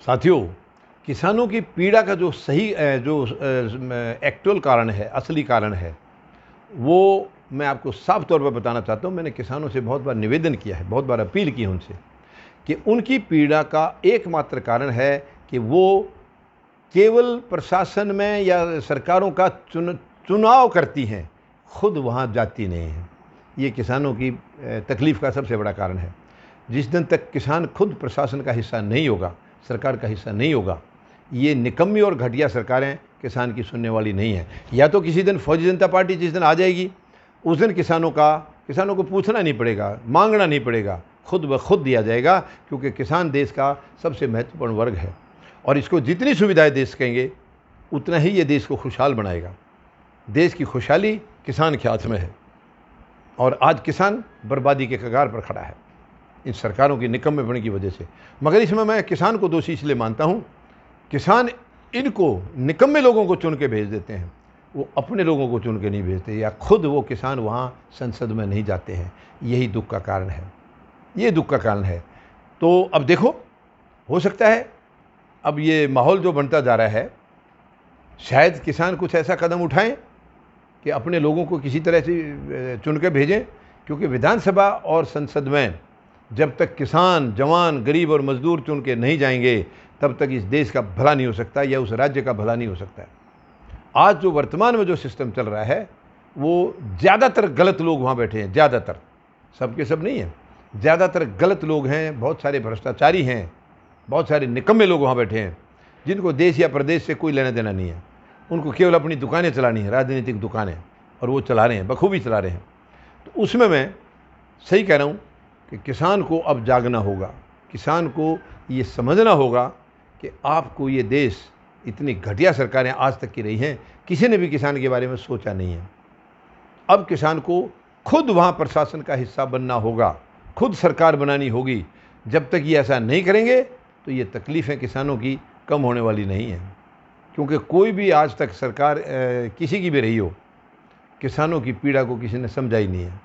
साथियों, किसानों की पीड़ा का जो सही जो एक्चुअल कारण है, असली कारण है, वो मैं आपको साफ तौर पर बताना चाहता हूँ। मैंने किसानों से बहुत बार निवेदन किया है, बहुत बार अपील की है उनसे कि उनकी पीड़ा का एकमात्र कारण है कि वो केवल प्रशासन में या सरकारों का चुनाव करती हैं, खुद वहाँ जाती नहीं हैं। ये किसानों की तकलीफ़ का सबसे बड़ा कारण है। जिस दिन तक किसान खुद प्रशासन का हिस्सा नहीं होगा, सरकार का हिस्सा नहीं होगा, ये निकम्मी और घटिया सरकारें किसान की सुनने वाली नहीं है। या तो किसी दिन फौजी जनता पार्टी जिस दिन आ जाएगी, उस दिन किसानों को पूछना नहीं पड़ेगा, मांगना नहीं पड़ेगा, खुद ब खुद दिया जाएगा, क्योंकि किसान देश का सबसे महत्वपूर्ण वर्ग है और इसको जितनी सुविधाएं दे सकेंगे उतना ही ये देश को खुशहाल बनाएगा। देश की खुशहाली किसान के हाथ में है और आज किसान बर्बादी के कगार पर खड़ा है इन सरकारों की निकम्मेपन की वजह से। मगर इसमें मैं किसान को दोषी इसलिए मानता हूँ, किसान इनको निकम्मे लोगों को चुन के भेज देते हैं, वो अपने लोगों को चुन के नहीं भेजते, या खुद वो किसान वहाँ संसद में नहीं जाते हैं। यही दुख का कारण है, ये दुख का कारण है। तो अब देखो, हो सकता है अब ये माहौल जो बनता जा रहा है, शायद किसान कुछ ऐसा कदम उठाएं कि अपने लोगों को किसी तरह से चुन के भेजें, क्योंकि विधानसभा और संसद में जब तक किसान, जवान, गरीब और मजदूर चुन के नहीं जाएंगे, तब तक इस देश का भला नहीं हो सकता या उस राज्य का भला नहीं हो सकता है। आज जो वर्तमान में जो सिस्टम चल रहा है, वो ज़्यादातर गलत लोग वहाँ बैठे हैं, ज़्यादातर, सबके सब नहीं हैं, ज़्यादातर गलत लोग हैं, बहुत सारे भ्रष्टाचारी हैं, बहुत सारे निकम्मे लोग वहाँ बैठे हैं, जिनको देश या प्रदेश से कोई लेना देना नहीं है। उनको केवल अपनी दुकानें चलानी है, राजनीतिक दुकानें, और वो चला रहे हैं, बखूबी चला रहे हैं। तो उसमें मैं सही कह रहा हूँ कि किसान को अब जागना होगा, किसान को ये समझना होगा कि आपको ये देश, इतनी घटिया सरकारें आज तक की रही हैं, किसी ने भी किसान के बारे में सोचा नहीं है। अब किसान को खुद वहाँ प्रशासन का हिस्सा बनना होगा, खुद सरकार बनानी होगी। जब तक ये ऐसा नहीं करेंगे तो ये तकलीफ़ें किसानों की कम होने वाली नहीं हैं, क्योंकि कोई भी आज तक सरकार किसी की भी रही हो, किसानों की पीड़ा को किसी ने समझा ही नहीं है,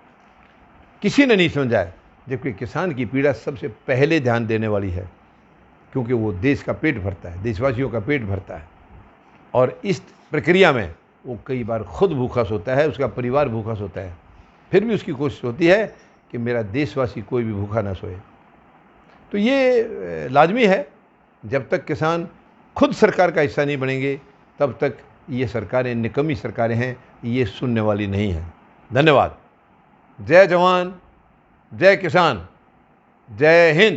किसी ने नहीं समझा है। जबकि किसान की पीड़ा सबसे पहले ध्यान देने वाली है, क्योंकि वो देश का पेट भरता है, देशवासियों का पेट भरता है, और इस प्रक्रिया में वो कई बार खुद भूखा सोता है, उसका परिवार भूखा सोता है, फिर भी उसकी कोशिश होती है कि मेरा देशवासी कोई भी भूखा ना सोए। तो ये लाजमी है, जब तक किसान खुद सरकार का हिस्सा नहीं बनेंगे, तब तक ये सरकारें निकम्मी सरकारें हैं, ये सुनने वाली नहीं हैं। धन्यवाद। जय जवान, जय किसान, जय हिंद।